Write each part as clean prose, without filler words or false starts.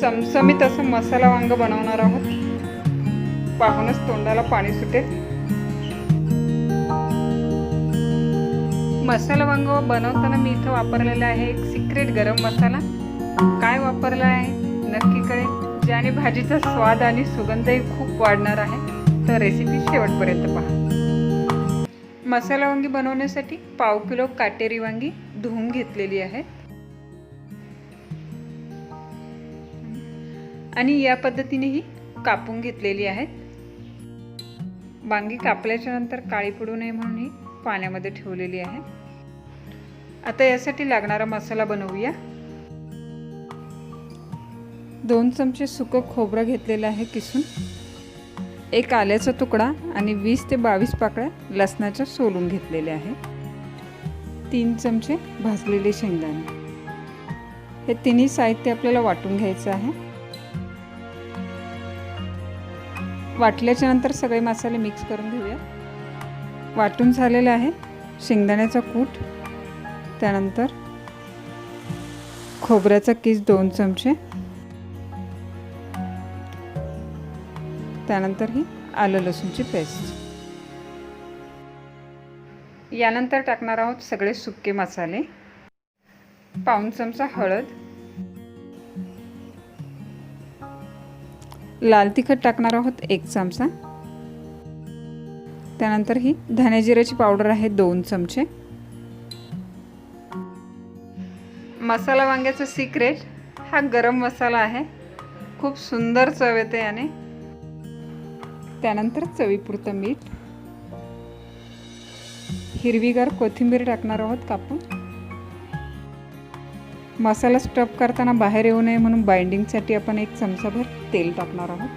चमचमीत असं मसाला वांग बनवणार आहोत. पाहूनच तोंडाला पाणी सुटेल. मसाला वांग बनवताना मी इथं वापरलेला आहे एक सिक्रेट गरम मसाला. काय वापरला आहे नक्की कळेल, ज्याने भाजीचा स्वाद आणि सुगंधही खूप वाढणार आहे. तर रेसिपी शेवटपर्यंत पहा. मसाला वांगी बनवण्यासाठी 1/2 किलो काटेरी वांगी धुवून घेतलेली आहेत आणि या पद्धतीनेही कापून घेतलेली आहेत. वांगी कापल्याच्या नंतर काळी पडू नये म्हणून ही पाण्यामध्ये ठेवलेली आहे. आता यासाठी लागणारा मसाला बनवूया. 2 चमचे सुकं खोबरं घेतलेलं आहे किसून, 1 आल्याचा तुकडा आणि 20 ते 22 पाकळ्या लसणाच्या सोलून घेतलेल्या आहेत. 3 चमचे भाजलेले शेंगदाणे. हे तिन्ही साहित्य आपल्याला वाटून घ्यायचं आहे. वाटल्याच्या नंतर सगळे मसाले मिक्स करून घेऊया. वाटून झालेलं आहे शेंगदाण्याचा कूट, त्यानंतर खोबऱ्याचा किस 2 चमचे, त्यानंतर ही आलं लसूणची पेस्ट. यानंतर टाकणार आहोत सगळे सुके मसाले. 1 चमचा हळद, लाल तिखट टाकणार आहोत 1 चमचा, त्यानंतर ही धने जिऱ्याची पावडर आहे 2 चमचे. मसाला वांग्याचा सिक्रेट हा गरम मसाला आहे, खूप सुंदर चव येते याने. त्यानंतर चवीपुरतं मीठ, हिरवीगार कोथिंबीर टाकणार आहोत कापून. मसाला स्टफ करताना बाहेर येऊ नये म्हणून बाइंडिंगसाठी आपण 1 चमचाभर तेल टाकणार आहोत.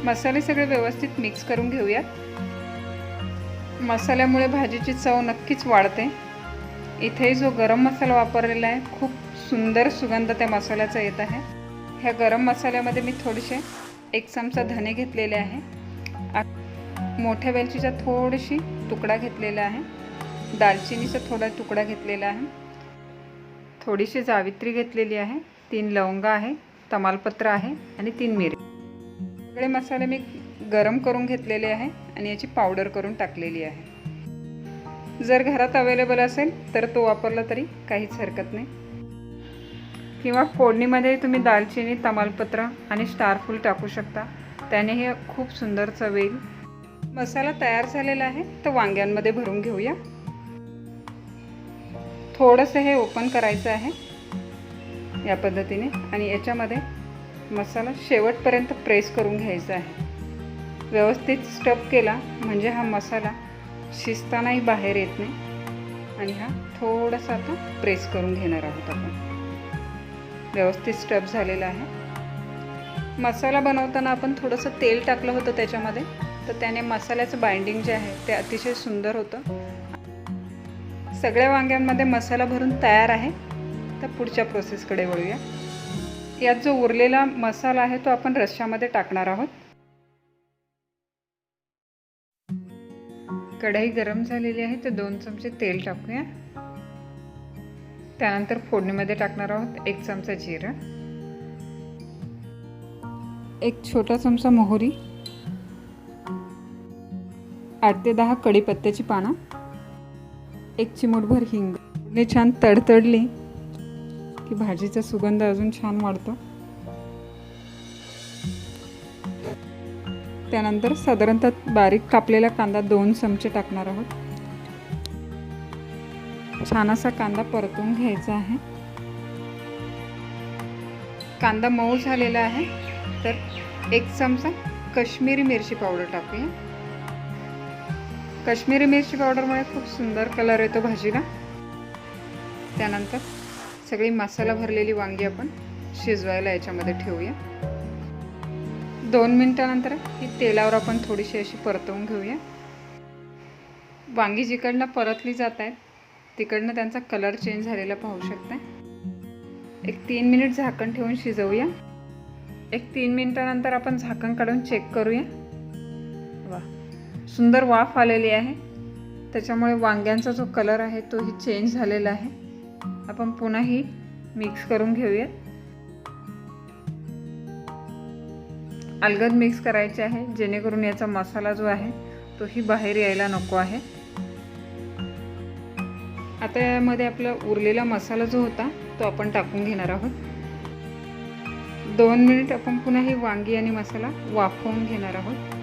मसाले सगळे व्यवस्थित मिक्स करून घेऊयात. मसाल्यामुळे भाजीची चव नक्कीच वाढते. इथे जो गरम मसाला वापरलेला आहे खूप सुंदर सुगंध त्या मसाल्याचा येत आहे. ह्या गरम मसाल्यामध्ये मी थोडेसे 1 चमचा धने घेतलेले आहे, मोठ्या वेलचीचा थोडीशी तुकडा घेतलेला आहे, दालचिनीचा थोडा तुकडा घेतलेला आहे, थोडीशी जावित्री घेतलेली आहे, 3 लवंगा आहे, तमालपत्र आहे आणि 3 मिरी. सगळे मसाले मी गरम करून घेतलेले आहे आणि याची पावडर करून टाकलेली आहे. जर घरात अवेलेबल असेल तर तो वापरला तरी काहीच हरकत नाही, किंवा फोडणीमध्ये तुम्ही दालचिनी, तमालपत्र आणि स्टारफूल टाकू शकता, त्याने हे खूप सुंदर चव येईल. मसाला तयार झालेला आहे तर वांग्यांमध्ये भरून घेऊया. थोडंसं हे ओपन करायचं आहे या पद्धतीने आणि याच्यामध्ये मसाला शेवटपर्यंत प्रेस करून घ्यायचा आहे. व्यवस्थित स्टफ केला म्हणजे हा मसाला शिजतानाही बाहेर येत नाही. आणि हा थोडासा आता प्रेस करून घेणार आहोत आपण. व्यवस्थित स्टफ झालेला आहे. मसाला बनवताना आपण थोडंसं तेल टाकलं होतं त्याच्यामध्ये, तर त्याने मसाल्याचं बाइंडिंग जे आहे ते अतिशय सुंदर होतं. सगळ्या वांग्यांमध्ये मसाला भरून तयार आहे. तर पुढच्या प्रोसेसकडे वळूया. यात जो उरलेला मसाला आहे तो आपण रश्श्यामध्ये टाकणार आहोत. कढई गरम झालेली आहे तर 2 चमचे तेल टाकूया. त्यानंतर फोडणीमध्ये टाकणार आहोत 1 चमचा जिरं, 1 छोटा चमचा मोहरी, 8 ते 10 कढीपत्त्याची पानं, 1 चिमूटभर हिंग. हे छान तडतडली की भाजीचा सुगंध अजून छान वाढतो. त्यानंतर साधारणतः बारीक कापलेला कांदा 2 चमचे टाकणार आहोत. छान असा कांदा परतून घ्यायचा आहे. कांदा मऊ झालेला आहे तर 1 चमचा काश्मीरी मिरची पावडर टाकूया. काश्मीरी मिरची पावडरमुळे खूप सुंदर कलर येतो भाजीला. त्यानंतर सगळी मसाला भरलेली वांगी आपण शिजवायला याच्यामध्ये ठेवूया. 2 मिनिटानंतर ही तेलावर आपण थोडीशी अशी परतवून घेऊया. वांगी जिकडनं परतली जात आहेत तिकडनं त्यांचा कलर चेंज झालेला पाहू शकता. 3 मिनिट झाकण ठेवून शिजवूया. 3 मिनिटानंतर आपण झाकण काढून चेक करूया. वा, सुंदर वाफ आलेली आहे. त्याच्यामुळे वांग्यांचा जो कलर आहे तोही चेंज झालेला आहे. आपण पुन्हा ही मिक्स करून घेऊया. अलगद मिक्स करायचे आहे, जेणेकरून याचा मसाला जो आहे तोही बाहेर यायला नको आहे। आता यामध्ये आपला उरलेला मसाला जो होता तो आपण टाकून घेणार आहोत। 2 मिनिट आपण पुन्हा ही वांगी आणि मसाला वाफवून घेणार आहोत।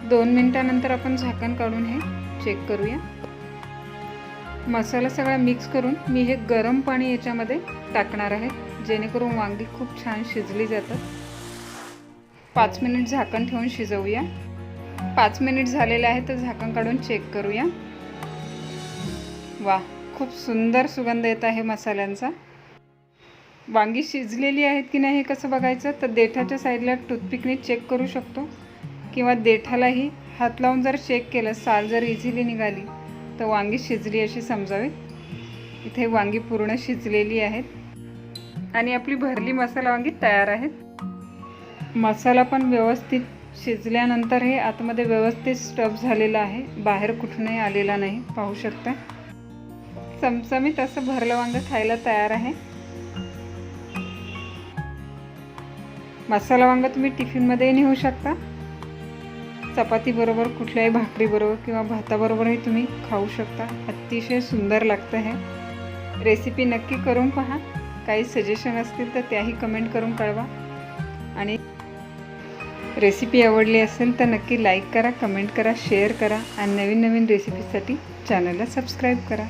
2 मिनिटानंतर आपण झाकण काढून हे चेक करूया। मसाला सगळा मिक्स करून मी हे गरम पाणी याच्यामध्ये टाकणार आहे, जेणेकरून वांगी खूप छान शिजली जातात। 5 मिनिट झाकण ठेवून शिजवूया। 5 मिनिट झालेले आहे, तर झाकण काढून चेक करूया। वाह, खूप सुंदर सुगंध येत आहे मसाल्यांचा। वांगी शिजलेली आहेत की नाही हे कसं बघायचं, तर देठाच्या साईडला टूथपिकने चेक करू शकतो, किंवा देठालाही हात लावून जर चेक केलं, साल जर इझिली निघाली तर वांगी शिजली अशी समजावी। इथे वांगी पूर्ण शिजलेली आहेत आणि आपली भरली मसाला वांगी तयार आहेत। मसाला पण व्यवस्थित शिजल्यानंतर हे आतमध्ये व्यवस्थित स्टफ झालेला आहे, बाहेर कुठूनही आलेला नाही, पाहू शकता। चमचमीत असं भरलं वांग खायला तयार आहे। मसाला वांग तुम्ही टिफिनमध्ये नेऊ शकता, चपाती बरोबर, कुठल्याही भाकरी बरोबर किंवा भाताबरोबरही तुम्ही खाऊ शकता। अतिशय सुंदर लागतं हे। रेसिपी नक्की करून पहा। काही सजेशन असतील तर त्याही कमेंट करून कळवा, आणि रेसिपी आवडली असेल तर नक्की लाईक करा, कमेंट करा, शेअर करा, आणि नवीन नवीन रेसिपीसाठी चॅनलला सबस्क्राईब करा।